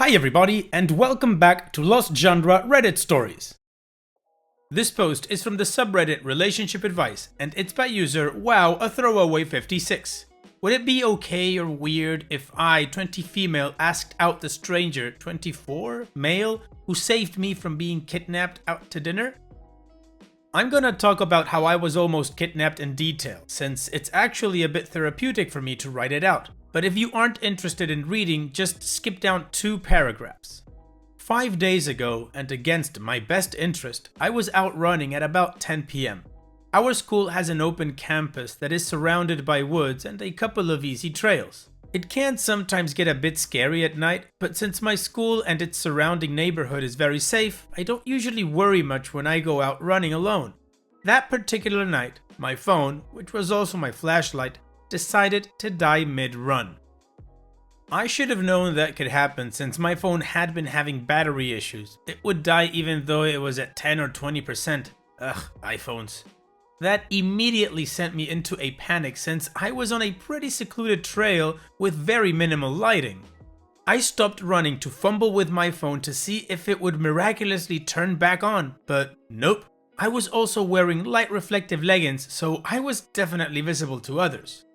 Hi everybody, and welcome back to Lost Genre Reddit Stories. This post is from the subreddit Relationship Advice, and it's by user WowAThrowaway56. Would it be okay or weird if I, 20 female, asked out the stranger, 24 male, who saved me from being kidnapped out to dinner? I'm gonna talk about how I was almost kidnapped in detail, since it's actually a bit therapeutic for me to write it out. But if you aren't interested in reading, just skip down 2 paragraphs. 5 days ago, and against my best interest, I was out running at about 10 PM. Our school has an open campus that is surrounded by woods and a couple of easy trails. It can sometimes get a bit scary at night, but since my school and its surrounding neighborhood is very safe, I don't usually worry much when I go out running alone. That particular night, my phone, which was also my flashlight, decided to die mid-run. I should have known that could happen since my phone had been having battery issues. It would die even though it was at 10 or 20%. Ugh, iPhones. That immediately sent me into a panic since I was on a pretty secluded trail with very minimal lighting. I stopped running to fumble with my phone to see if it would miraculously turn back on, but nope. I was also wearing light reflective leggings, so I was definitely visible to others.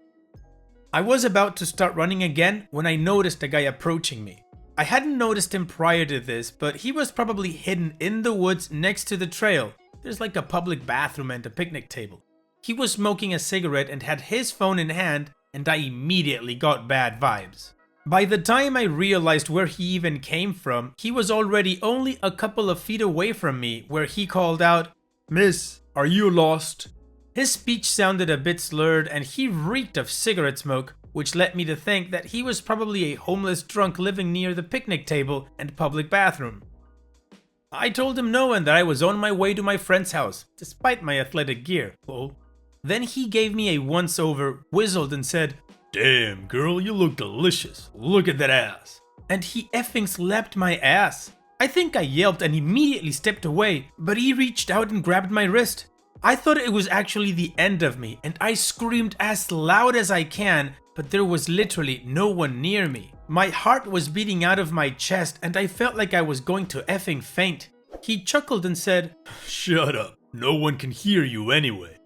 I was about to start running again when I noticed a guy approaching me. I hadn't noticed him prior to this, but he was probably hidden in the woods next to the trail. There's like a public bathroom and a picnic table. He was smoking a cigarette and had his phone in hand, and I immediately got bad vibes. By the time I realized where he even came from, he was already only a couple of feet away from me, where he called out, "Miss, are you lost?" His speech sounded a bit slurred and he reeked of cigarette smoke, which led me to think that he was probably a homeless drunk living near the picnic table and public bathroom. I told him no and that I was on my way to my friend's house, despite my athletic gear, lol. Then he gave me a once-over, whistled and said, "Damn girl, you look delicious, look at that ass." And he effing slapped my ass. I think I yelped and immediately stepped away, but he reached out and grabbed my wrist. I thought it was actually the end of me, and I screamed as loud as I can, but there was literally no one near me. My heart was beating out of my chest, and I felt like I was going to effing faint. He chuckled and said, "Shut up, no one can hear you anyway."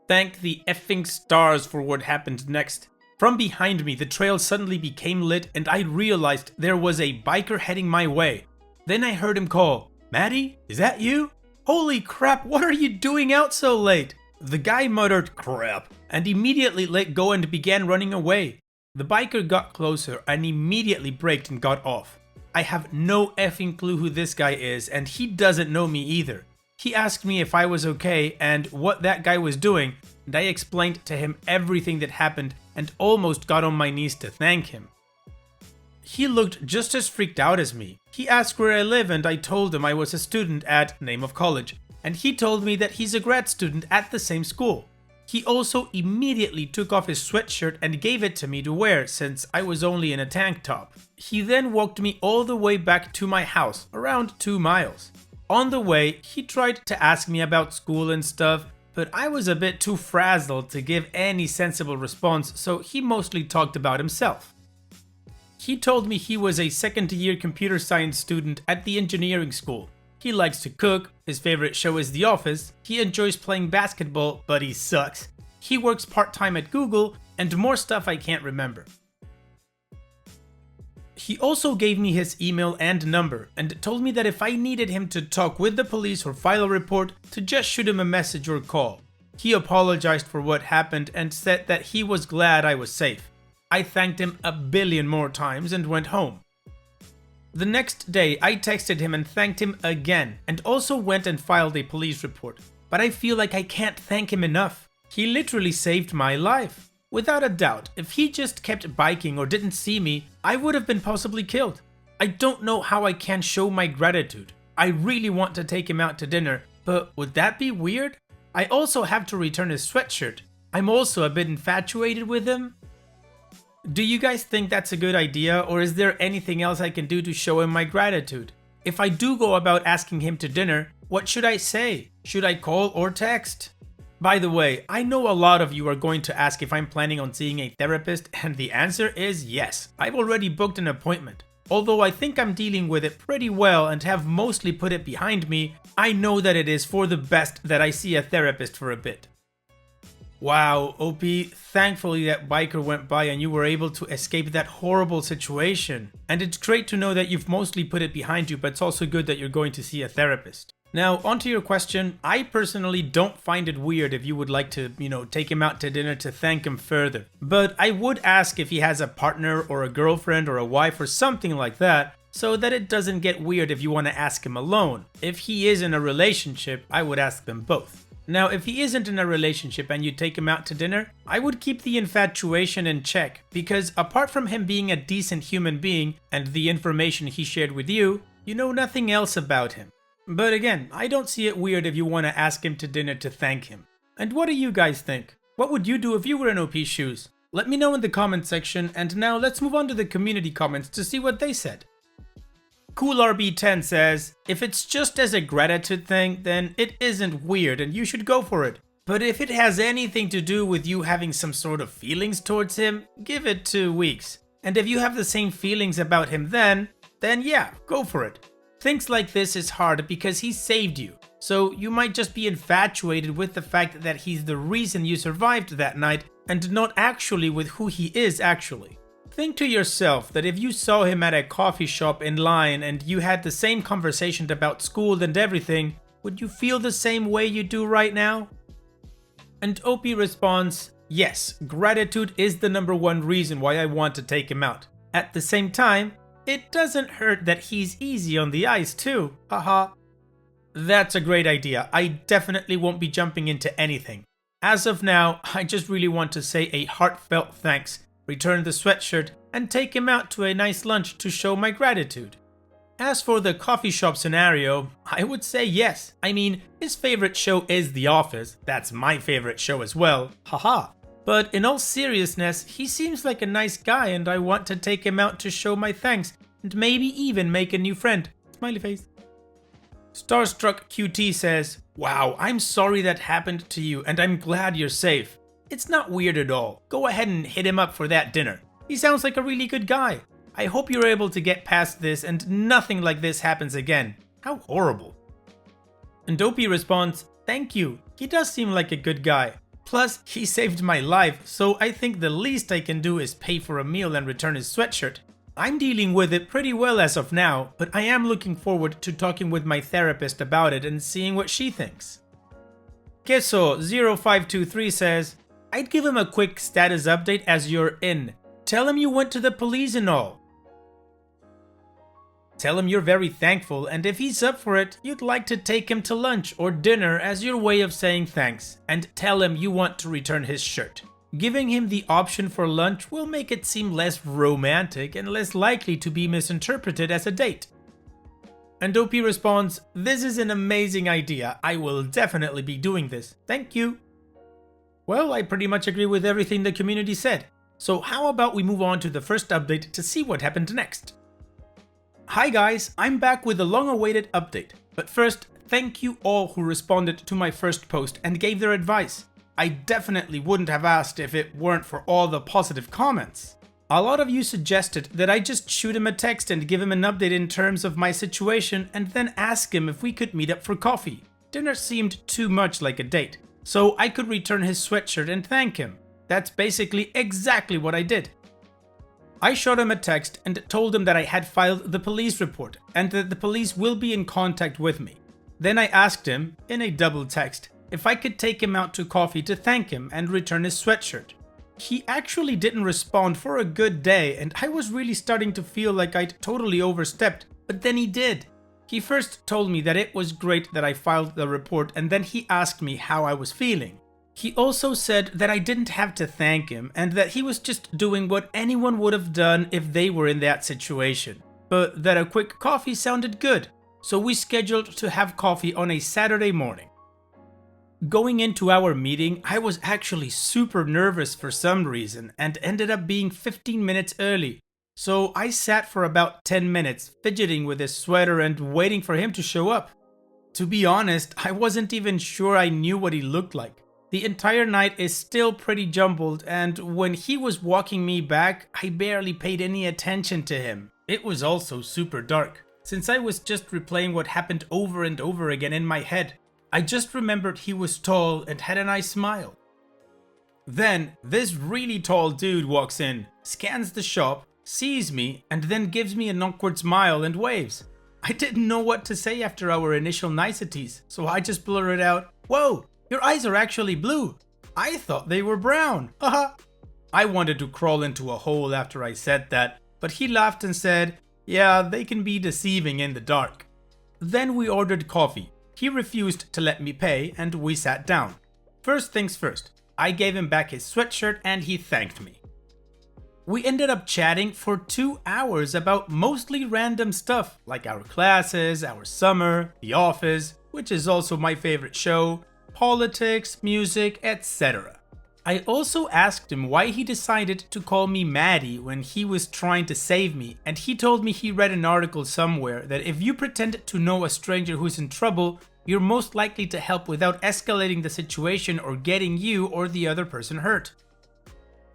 Thank the effing stars for what happened next. From behind me, the trail suddenly became lit, and I realized there was a biker heading my way. Then I heard him call, "Maddie, is that you?" "Holy crap, what are you doing out so late?" The guy muttered, "Crap," and immediately let go and began running away. The biker got closer and immediately braked and got off. I have no effing clue who this guy is, and he doesn't know me either. He asked me if I was okay and what that guy was doing, and I explained to him everything that happened and almost got on my knees to thank him. He looked just as freaked out as me. He asked where I live and I told him I was a student at name of college, and he told me that he's a grad student at the same school. He also immediately took off his sweatshirt and gave it to me to wear since I was only in a tank top. He then walked me all the way back to my house, around 2 miles. On the way, he tried to ask me about school and stuff, but I was a bit too frazzled to give any sensible response, so he mostly talked about himself. He told me he was a second-year computer science student at the engineering school. He likes to cook, his favorite show is The Office, he enjoys playing basketball, but he sucks. He works part-time at Google, and more stuff I can't remember. He also gave me his email and number, and told me that if I needed him to talk with the police or file a report, to just shoot him a message or call. He apologized for what happened and said that he was glad I was safe. I thanked him a billion more times and went home. The next day, I texted him and thanked him again, and also went and filed a police report. But I feel like I can't thank him enough. He literally saved my life. Without a doubt, if he just kept biking or didn't see me, I would have been possibly killed. I don't know how I can show my gratitude. I really want to take him out to dinner, but would that be weird? I also have to return his sweatshirt. I'm also a bit infatuated with him. Do you guys think that's a good idea, or is there anything else I can do to show him my gratitude? If I do go about asking him to dinner, what should I say? Should I call or text? By the way, I know a lot of you are going to ask if I'm planning on seeing a therapist, and the answer is yes. I've already booked an appointment. although I think I'm dealing with it pretty well and have mostly put it behind me, I know that it is for the best that I see a therapist for a bit. Wow, OP, thankfully that biker went by and you were able to escape that horrible situation. And it's great to know that you've mostly put it behind you, but it's also good that you're going to see a therapist. Now, onto your question, I personally don't find it weird if you would like to, take him out to dinner to thank him further. But I would ask if he has a partner or a girlfriend or a wife or something like that, so that it doesn't get weird if you want to ask him alone. If he is in a relationship, I would ask them both. Now, if he isn't in a relationship and you take him out to dinner, I would keep the infatuation in check, because apart from him being a decent human being and the information he shared with you, you know nothing else about him. But again, I don't see it weird if you want to ask him to dinner to thank him. And what do you guys think? What would you do if you were in OP's shoes? Let me know in the comment section, and now let's move on to the community comments to see what they said. CoolRB10 says, if it's just as a gratitude thing, then it isn't weird and you should go for it. But if it has anything to do with you having some sort of feelings towards him, give it 2 weeks. And if you have the same feelings about him then yeah, go for it. Things like this is hard because he saved you. So you might just be infatuated with the fact that he's the reason you survived that night and not actually with who he is actually. Think to yourself that if you saw him at a coffee shop in line and you had the same conversation about school and everything, would you feel the same way you do right now? And OP responds, yes, gratitude is the #1 reason why I want to take him out. At the same time, it doesn't hurt that he's easy on the ice too, haha. That's a great idea. I definitely won't be jumping into anything. As of now, I just really want to say a heartfelt thanks, return the sweatshirt, and take him out to a nice lunch to show my gratitude. As for the coffee shop scenario, I would say yes. I mean, his favorite show is The Office. That's my favorite show as well, haha. But in all seriousness, he seems like a nice guy and I want to take him out to show my thanks and maybe even make a new friend. Smiley face. Starstruck QT says, wow, I'm sorry that happened to you and I'm glad you're safe. It's not weird at all. Go ahead and hit him up for that dinner. He sounds like a really good guy. I hope you're able to get past this and nothing like this happens again. How horrible. And Dopey responds, thank you. He does seem like a good guy. Plus, he saved my life, so I think the least I can do is pay for a meal and return his sweatshirt. I'm dealing with it pretty well as of now, but I am looking forward to talking with my therapist about it and seeing what she thinks. Keso0523 says, I'd give him a quick status update as you're in. Tell him you went to the police and all. Tell him you're very thankful, and if he's up for it, you'd like to take him to lunch or dinner as your way of saying thanks, and tell him you want to return his shirt. Giving him the option for lunch will make it seem less romantic and less likely to be misinterpreted as a date. And OP responds, this is an amazing idea. I will definitely be doing this. Thank you. Well, I pretty much agree with everything the community said. So how about we move on to the first update to see what happened next. Hi guys, I'm back with a long-awaited update. But first, thank you all who responded to my first post and gave their advice. I definitely wouldn't have asked if it weren't for all the positive comments. A lot of you suggested that I just shoot him a text and give him an update in terms of my situation and then ask him if we could meet up for coffee. Dinner seemed too much like a date, so I could return his sweatshirt and thank him. That's basically exactly what I did. I shot him a text and told him that I had filed the police report and that the police will be in contact with me. Then I asked him, in a double text, if I could take him out to coffee to thank him and return his sweatshirt. He actually didn't respond for a good day and I was really starting to feel like I'd totally overstepped, but then he did. He first told me that it was great that I filed the report and then he asked me how I was feeling. He also said that I didn't have to thank him and that he was just doing what anyone would have done if they were in that situation, but that a quick coffee sounded good, so we scheduled to have coffee on a Saturday morning. Going into our meeting, I was actually super nervous for some reason and ended up being 15 minutes early, so I sat for about 10 minutes fidgeting with his sweater and waiting for him to show up. To be honest, I wasn't even sure I knew what he looked like. The entire night is still pretty jumbled, and when he was walking me back, I barely paid any attention to him. It was also super dark, since I was just replaying what happened over and over again in my head. I just remembered he was tall and had a nice smile. Then, this really tall dude walks in, scans the shop, sees me, and then gives me an awkward smile and waves. I didn't know what to say after our initial niceties, so I just blurted out, "Whoa, your eyes are actually blue. I thought they were brown, haha." I wanted to crawl into a hole after I said that, but he laughed and said, "Yeah, they can be deceiving in the dark." Then we ordered coffee. He refused to let me pay, and we sat down. First things first, I gave him back his sweatshirt and he thanked me. We ended up chatting for 2 hours about mostly random stuff like our classes, our summer, The Office, which is also my favorite show, politics, music, etc. I also asked him why he decided to call me Maddie when he was trying to save me, and he told me he read an article somewhere that if you pretend to know a stranger who's in trouble, you're most likely to help without escalating the situation or getting you or the other person hurt.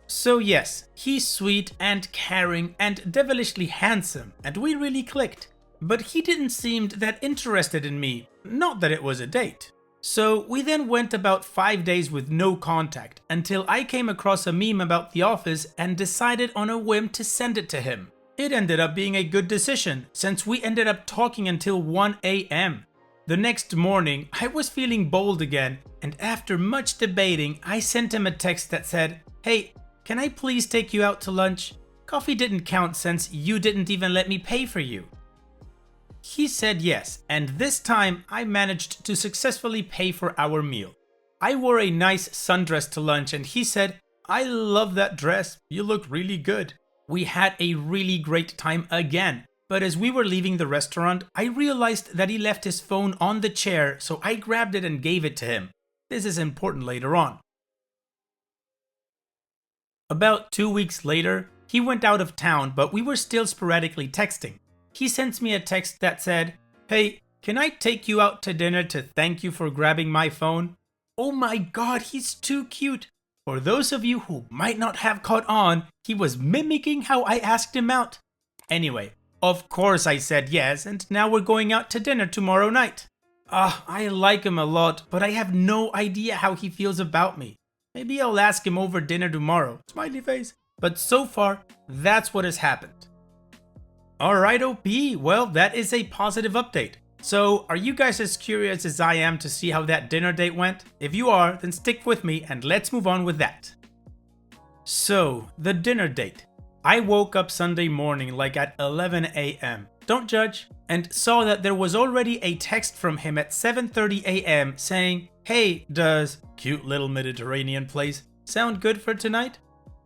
So yes, he's sweet and caring and devilishly handsome, and we really clicked. But he didn't seem that interested in me, not that it was a date. So we then went about 5 days with no contact, until I came across a meme about The Office and decided on a whim to send it to him. It ended up being a good decision, since we ended up talking until 1 AM. The next morning, I was feeling bold again, and after much debating, I sent him a text that said, "Hey, can I please take you out to lunch? Coffee didn't count since you didn't even let me pay for you." He said yes, and this time I managed to successfully pay for our meal. I wore a nice sundress to lunch and he said, "I love that dress, you look really good." We had a really great time again, but as we were leaving the restaurant, I realized that he left his phone on the chair, so I grabbed it and gave it to him. This is important later on. About 2 weeks later, he went out of town, but we were still sporadically texting. He sends me a text that said, "Hey, can I take you out to dinner to thank you for grabbing my phone?" Oh my god, he's too cute. For those of you who might not have caught on, he was mimicking how I asked him out. Anyway, of course I said yes, and now we're going out to dinner tomorrow night. I like him a lot, but I have no idea how he feels about me. Maybe I'll ask him over dinner tomorrow, smiley face. But so far, that's what has happened. Alright OP, well that is a positive update. So are you guys as curious as I am to see how that dinner date went? If you are, then stick with me and let's move on with that. So, the dinner date. I woke up Sunday morning like at 11 AM, don't judge, and saw that there was already a text from him at 7:30 AM saying, "Hey, does cute little Mediterranean place sound good for tonight?"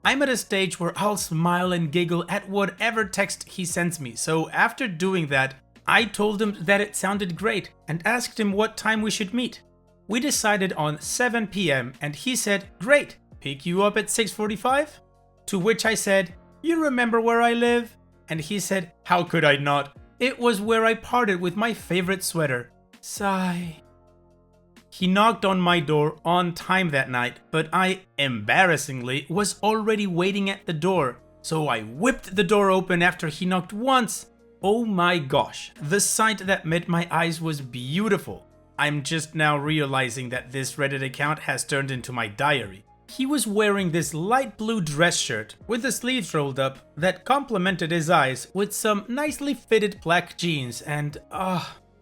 I'm at a stage where I'll smile and giggle at whatever text he sends me, so after doing that, I told him that it sounded great and asked him what time we should meet. We decided on 7 PM and he said, "Great, pick you up at 6:45? To which I said, "You remember where I live?" And he said, "How could I not? It was where I parted with my favorite sweater." Sigh. He knocked on my door on time that night, but I, embarrassingly, was already waiting at the door, so I whipped the door open after he knocked once. Oh my gosh, the sight that met my eyes was beautiful. I'm just now realizing that this Reddit account has turned into my diary. He was wearing this light blue dress shirt with the sleeves rolled up that complemented his eyes with some nicely fitted black jeans, and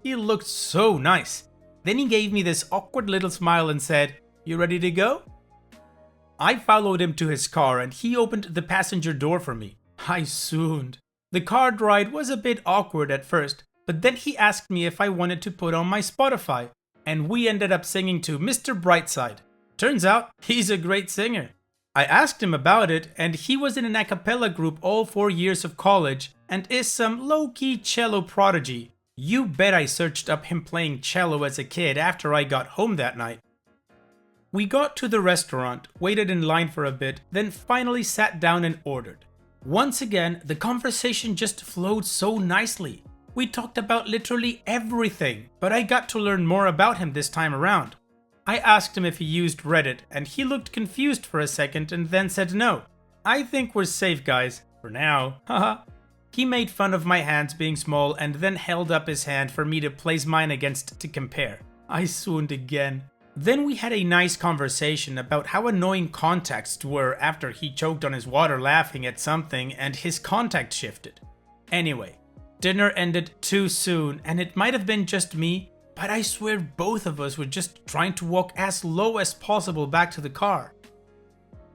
he looked so nice. Then he gave me this awkward little smile and said, "You ready to go?" I followed him to his car and he opened the passenger door for me. I swooned. The car ride was a bit awkward at first, but then he asked me if I wanted to put on my Spotify, and we ended up singing to Mr. Brightside. Turns out, he's a great singer. I asked him about it, and he was in an a cappella group all 4 years of college, and is some low-key cello prodigy. You bet I searched up him playing cello as a kid after I got home that night. We got to the restaurant, waited in line for a bit, then finally sat down and ordered. Once again, the conversation just flowed so nicely. We talked about literally everything, but I got to learn more about him this time around. I asked him if he used Reddit, and he looked confused for a second and then said no. I think we're safe, guys. For now. Haha. He made fun of my hands being small and then held up his hand for me to place mine against to compare. I swooned again. Then we had a nice conversation about how annoying contacts were after he choked on his water laughing at something and his contact shifted. Anyway, dinner ended too soon and it might have been just me, but I swear both of us were just trying to walk as low as possible back to the car.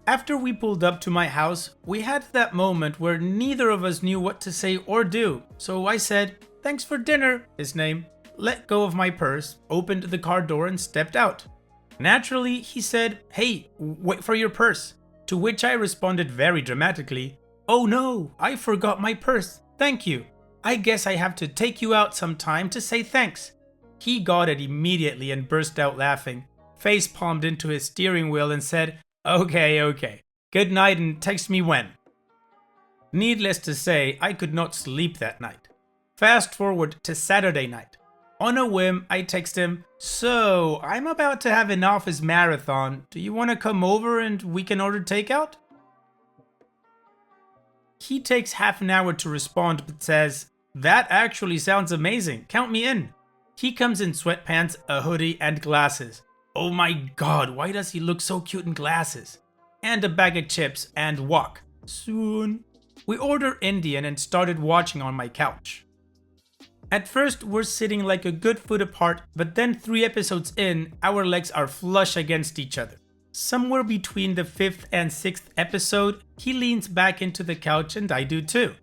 After we pulled up to my house, we had that moment where neither of us knew what to say or do, so I said, "Thanks for dinner," his name, let go of my purse, opened the car door and stepped out. Naturally, he said, "Hey, wait for your purse," to which I responded very dramatically, "Oh no, I forgot my purse, thank you. I guess I have to take you out sometime to say thanks." He got it immediately and burst out laughing, face palmed into his steering wheel and said, Okay. Good night and text me when." Needless to say, I could not sleep that night. Fast forward to Saturday night. On a whim, I text him, "So, I'm about to have an office marathon. Do you want to come over and we can order takeout?" He takes half an hour to respond but says, "That actually sounds amazing. Count me in." He comes in sweatpants, a hoodie, and glasses. Oh my god, why does he look so cute in glasses? And a bag of chips and wok. Soon. We order Indian and started watching on my couch. At first, we're sitting like a good foot apart, but then 3 episodes in, our legs are flush against each other. Somewhere between the 5th and 6th episode, he leans back into the couch and I do too.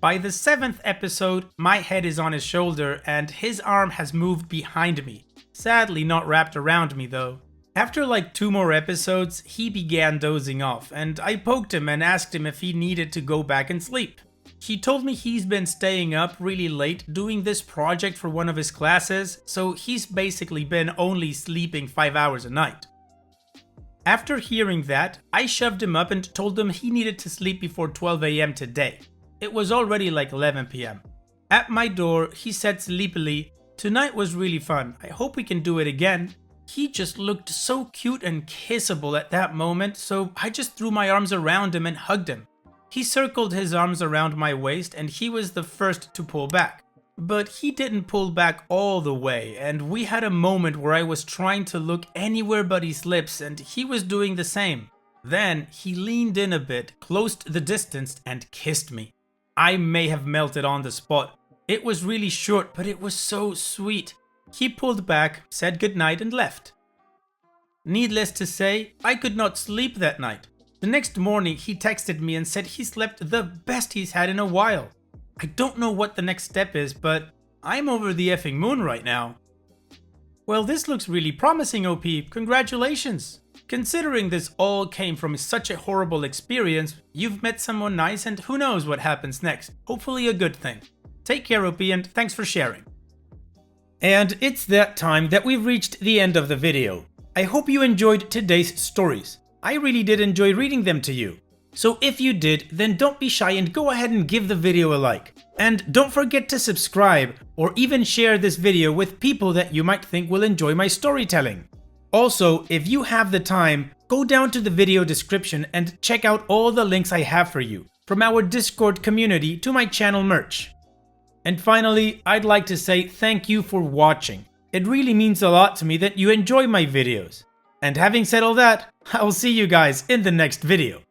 By the 7th episode, my head is on his shoulder and his arm has moved behind me. Sadly not wrapped around me though. After like 2 more episodes, he began dozing off and I poked him and asked him if he needed to go back and sleep. He told me he's been staying up really late doing this project for one of his classes, so he's basically been only sleeping 5 hours a night. After hearing that, I shoved him up and told him he needed to sleep before 12 AM today. It was already like 11 PM. At my door, he said sleepily, "Tonight was really fun, I hope we can do it again." He just looked so cute and kissable at that moment, so I just threw my arms around him and hugged him. He circled his arms around my waist and he was the first to pull back. But he didn't pull back all the way, and we had a moment where I was trying to look anywhere but his lips and he was doing the same. Then he leaned in a bit, closed the distance and kissed me. I may have melted on the spot. It was really short, but it was so sweet. He pulled back, said goodnight and left. Needless to say, I could not sleep that night. The next morning he texted me and said he slept the best he's had in a while. I don't know what the next step is, but I'm over the effing moon right now. Well, this looks really promising, OP. Congratulations. Considering this all came from such a horrible experience, you've met someone nice and who knows what happens next. Hopefully a good thing. Take care, OP, and thanks for sharing. And it's that time that we've reached the end of the video. I hope you enjoyed today's stories. I really did enjoy reading them to you. So if you did, then don't be shy and go ahead and give the video a like. And don't forget to subscribe or even share this video with people that you might think will enjoy my storytelling. Also, if you have the time, go down to the video description and check out all the links I have for you, from our Discord community to my channel merch. And finally, I'd like to say thank you for watching. It really means a lot to me that you enjoy my videos. And having said all that, I'll see you guys in the next video.